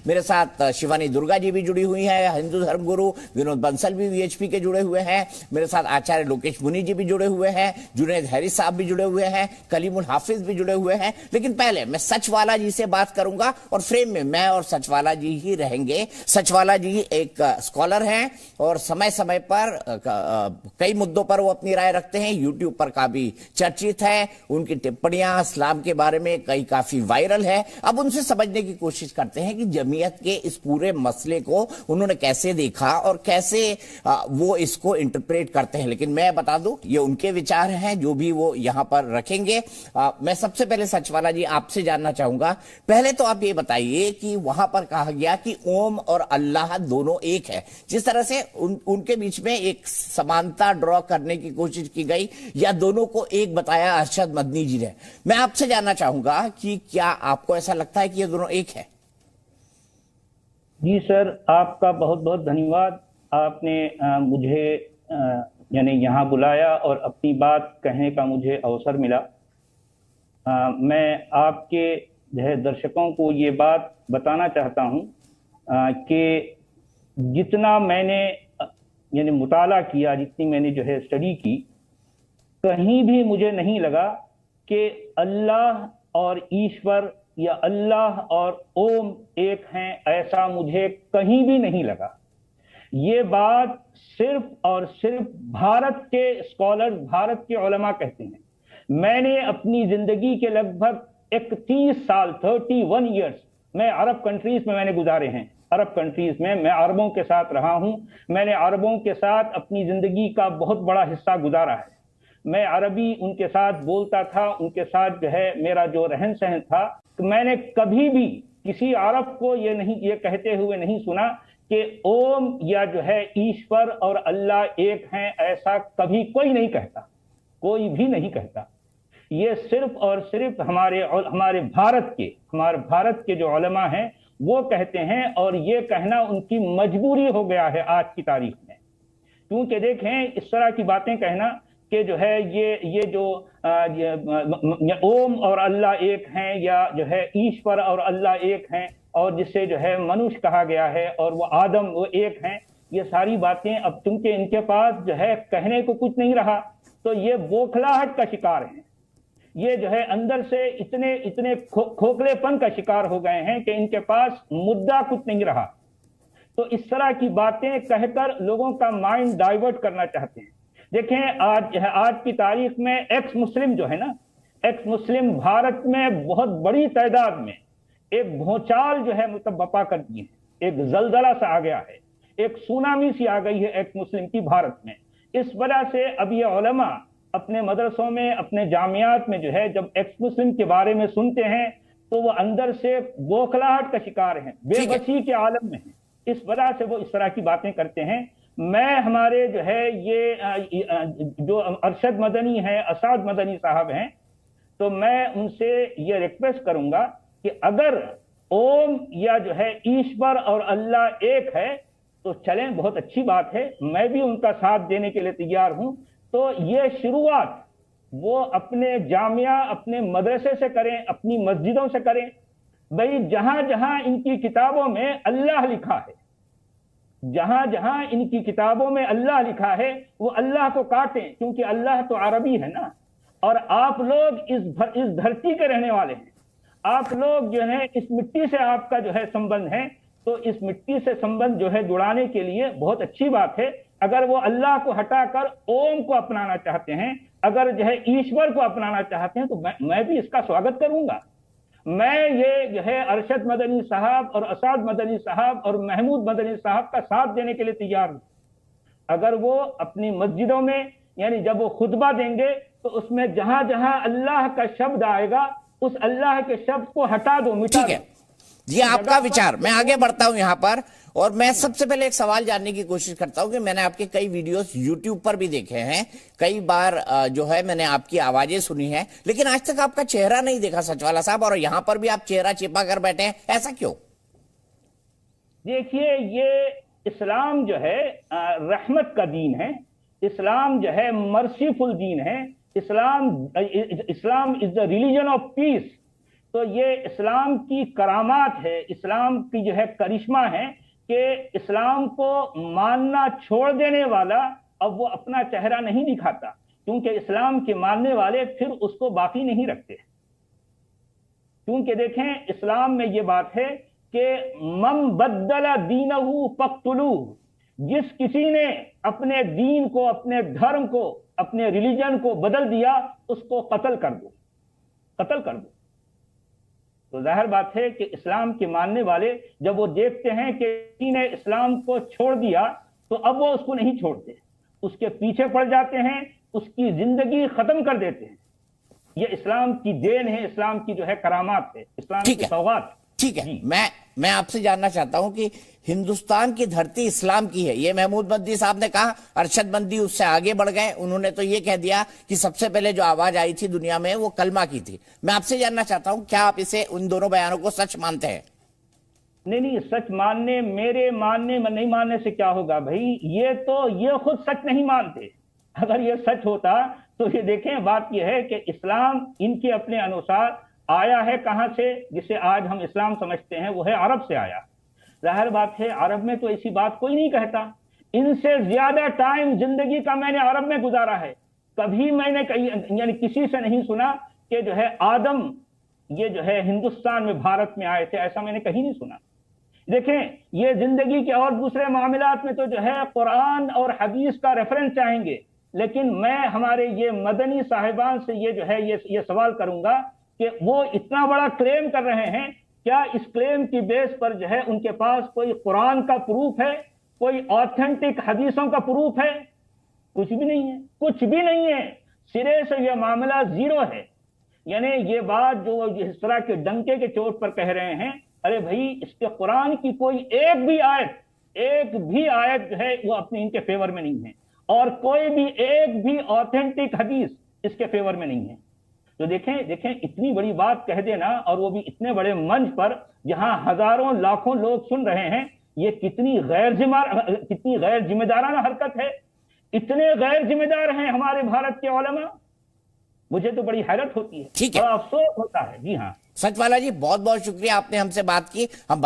मेरे साथ शिवानी दुर्गा जी भी जुड़ी हुई है, हिंदू धर्मगुरु विनोद बंसल भी वीएचपी के जुड़े हुए हैं, मेरे साथ आचार्य लोकेश मुनि जी भी जुड़े हुए हैं, जुनैद हैरिस साहब भी जुड़े हुए हैं, कलीमुल हाफिज भी जुड़े हुए हैं। लेकिन पहले मैं सचवाला जी से बात करूंगा और फ्रेम में मैं और सचवाला जी ही रहेंगे। सचवाला जी एक स्कॉलर हैं और समय समय पर कई मुद्दों पर वो अपनी राय रखते हैं, यूट्यूब पर काफी चर्चित है, उनकी टिप्पणियां इस्लाम के बारे में कई काफी वायरल है। अब उनसे समझने की कोशिश करते हैं कि जमीयत के इस पूरे मसले को उन्होंने कैसे देखा और कैसे वो इसको इंटरप्रेट करते हैं। लेकिन मैं बता दूं, ये उनके विचार हैं जो भी वो यहां पर रखेंगे। मैं सबसे पहले सचवाला जी आपसे जानना चाहूंगा, पहले तो आप ये बताइए कि वहां पर कहा गया कि ओम और अल्लाह दोनों एक है, जिस तरह से उनके बीच में एक समानता ड्रॉ करने की कोशिश की गई या दोनों को एक बताया अरशद मदनी जी ने। मैं आपसे जानना चाहूंगा कि क्या आपको ऐसा लगता है कि ये दोनों एक है? जी सर, आपका बहुत बहुत धन्यवाद। आपने मुझे यानी यहाँ बुलाया और अपनी बात कहने का मुझे अवसर मिला। मैं आपके दर्शकों को ये बात बताना चाहता हूँ कि जितना मैंने यानी मुताला किया, जितनी मैंने स्टडी की, कहीं भी मुझे नहीं लगा कि अल्लाह और ईश्वर या अल्लाह और ओम एक हैं, ऐसा मुझे कहीं भी नहीं लगा। ये बात सिर्फ और सिर्फ भारत के स्कॉलर्स, भारत के उलमा कहते हैं। मैंने अपनी जिंदगी के लगभग 31 साल 31 ईयर्स मैं अरब कंट्रीज में मैंने गुजारे हैं। अरब कंट्रीज में मैं अरबों के साथ रहा हूं। मैंने अरबों के साथ अपनी जिंदगी का बहुत बड़ा हिस्सा गुजारा है। मैं अरबी उनके साथ बोलता था, उनके साथ मेरा जो रहन सहन था। तो मैंने कभी भी किसी अरब को ये कहते हुए नहीं सुना कि ओम या ईश्वर और अल्लाह एक हैं, ऐसा कभी कोई नहीं कहता, कोई भी नहीं कहता। ये सिर्फ और सिर्फ हमारे भारत के जो उलमा हैं वो कहते हैं, और ये कहना उनकी मजबूरी हो गया है आज की तारीख में। क्योंकि देखें, इस तरह की बातें कहना कि ओम और अल्लाह एक हैं या ईश्वर और अल्लाह एक हैं, और जिसे मनुष्य कहा गया है और वो आदम वो एक हैं, ये सारी बातें अब चूंकि इनके पास कहने को कुछ नहीं रहा, तो ये बौखलाहट का शिकार हैं। ये अंदर से इतने खोखलेपन का शिकार हो गए हैं कि इनके पास मुद्दा कुछ नहीं रहा। तो इस तरह की बातें कहकर लोगों का माइंड डाइवर्ट करना चाहते हैं। देखें, आज की तारीख में एक्स मुस्लिम एक्स मुस्लिम भारत में बहुत बड़ी तादाद में एक भूचाल मतलब बपा कर दी है। एक जलजला सा आ गया है, एक सुनामी सी आ गई है एक्स मुस्लिम की भारत में। इस वजह से अब ये उलमा अपने मदरसों में, अपने जामियात में जब एक्स मुस्लिम के बारे में सुनते हैं तो वो अंदर से बौखलाहट का शिकार हैं, बेबसी के आलम में हैं। इस वजह से वो इस तरह की बातें करते हैं। मैं हमारे ये जो अरशद मदनी है, असाद मदनी साहब हैं, तो मैं उनसे ये रिक्वेस्ट करूंगा कि अगर ओम या ईश्वर और अल्लाह एक है तो चलें, बहुत अच्छी बात है, मैं भी उनका साथ देने के लिए तैयार हूं। तो ये शुरुआत वो अपने जामिया, अपने मदरसे से करें, अपनी मस्जिदों से करें। भाई, जहां जहां इनकी किताबों में अल्लाह लिखा है, जहां जहां इनकी किताबों में अल्लाह लिखा है, वो अल्लाह को काटें, क्योंकि अल्लाह तो अरबी है ना। और आप लोग इस धरती के रहने वाले हैं, आप लोग इस मिट्टी से आपका संबंध है। तो इस मिट्टी से संबंध जुड़ाने के लिए बहुत अच्छी बात है। अगर वो अल्लाह को हटाकर ओम को अपनाना चाहते हैं, अगर ईश्वर को अपनाना चाहते हैं, तो मैं भी इसका स्वागत करूंगा। मैं ये अरशद मदनी साहब और असाद मदनी साहब और महमूद मदनी साहब का साथ देने के लिए तैयार हूं। अगर वो अपनी मस्जिदों में यानी जब वो खुतबा देंगे तो उसमें जहां जहां अल्लाह का शब्द आएगा, उस अल्लाह के शब्द को हटा दो, मिटा दो। ठीक है, ये आपका विचार। मैं आगे बढ़ता हूं यहां पर, और मैं सबसे पहले एक सवाल जानने की कोशिश करता हूं कि मैंने आपके कई वीडियोस YouTube पर भी देखे हैं, कई बार मैंने आपकी आवाजें सुनी है, लेकिन आज तक आपका चेहरा नहीं देखा सचवाला साहब, और यहां पर भी आप चेहरा छिपा कर बैठे हैं, ऐसा क्यों? देखिए, ये इस्लाम रहमत का दीन है। इस्लाम मर्सीफुल दीन है। Islam is the religion of peace. تو یہ اسلام کی کرامات ہے، اسلام کی جو ہے کرشمہ ہے کہ اسلام کو ماننا چھوڑ دینے والا اب وہ اپنا چہرہ نہیں دکھاتا، کیونکہ اسلام کے ماننے والے پھر اس کو باقی نہیں رکھتے۔ کیونکہ دیکھیں اسلام میں یہ بات ہے کہ من بدل دینہ فاقتلوہ، جس کسی نے اپنے دین کو، اپنے دھرم کو، اپنے ریلیجن کو بدل دیا اس کو قتل کر دو، قتل کر دو۔ تو ظاہر بات ہے کہ اسلام کے ماننے والے جب وہ دیکھتے ہیں کہ کسی نے اسلام کو چھوڑ دیا تو اب وہ اس کو نہیں چھوڑتے، اس کے پیچھے پڑ جاتے ہیں، اس کی زندگی ختم کر دیتے ہیں۔ یہ اسلام کی دین ہے، اسلام کی جو ہے کرامات ہے، اسلام کی سوغات۔ ٹھیک ہے، میں آپ سے جاننا چاہتا ہوں کہ ہندوستان کی دھرتی اسلام کی ہے، یہ محمود مدنی صاحب نے کہا، ارشد مندی اس سے آگے بڑھ گئے، انہوں نے تو یہ کہہ دیا کہ سب سے پہلے جو آواز آئی تھی دنیا میں وہ کلمہ کی تھی۔ میں آپ سے جاننا چاہتا ہوں کیا آپ اسے ان دونوں بیانوں کو سچ مانتے ہیں؟ نہیں، سچ ماننے، میرے ماننے میں نہیں ماننے سے کیا ہوگا بھائی، یہ خود سچ نہیں مانتے۔ اگر یہ سچ ہوتا تو یہ دیکھیں بات یہ ہے کہ اسلام ان کے اپنے انوسار آیا ہے کہاں سے، جسے آج ہم اسلام سمجھتے ہیں، وہ ہے عرب سے آیا۔ ظاہر بات ہے عرب میں تو ایسی بات کوئی نہیں کہتا، ان سے زیادہ ٹائم زندگی کا میں نے عرب میں گزارا ہے، کبھی میں نے یعنی کسی سے نہیں سنا کہ جو ہے آدم یہ جو ہے ہندوستان میں، بھارت میں آئے تھے، ایسا میں نے کہیں نہیں سنا۔ دیکھیں یہ زندگی کے اور دوسرے معاملات میں تو جو ہے قرآن اور حدیث کا ریفرنس چاہیں گے، لیکن میں ہمارے یہ مدنی صاحبان سے یہ جو ہے یہ سوال کروں گا کہ وہ اتنا بڑا کلیم کر رہے ہیں، کیا اس کلیم کی بیس پر جو ہے ان کے پاس کوئی قرآن کا پروف ہے، کوئی آتھینٹک حدیثوں کا پروف ہے؟ کچھ بھی نہیں ہے، کچھ بھی نہیں ہے، سرے سے یہ معاملہ زیرو ہے۔ یعنی یہ بات جو اس طرح کے ڈنکے کے چوٹ پر کہہ رہے ہیں، ارے بھائی اس کے قرآن کی کوئی ایک بھی آیت جو ہے وہ اپنے ان کے فیور میں نہیں ہے، اور کوئی بھی ایک بھی آتھینٹک حدیث اس کے فیور میں نہیں ہے۔ تو دیکھیں اتنی بڑی بات کہہ دینا، اور وہ بھی اتنے بڑے منچ پر جہاں ہزاروں لاکھوں لوگ سن رہے ہیں، یہ کتنی غیر ذمہ دارانہ حرکت ہے۔ اتنے غیر ذمہ دار ہیں ہمارے بھارت کے علماء، مجھے تو بڑی حیرت ہوتی ہے، بڑا افسوس ہوتا ہے۔ جی ہاں، سچ والا جی، بہت بہت شکریہ، آپ نے ہم سے بات کی۔ ہم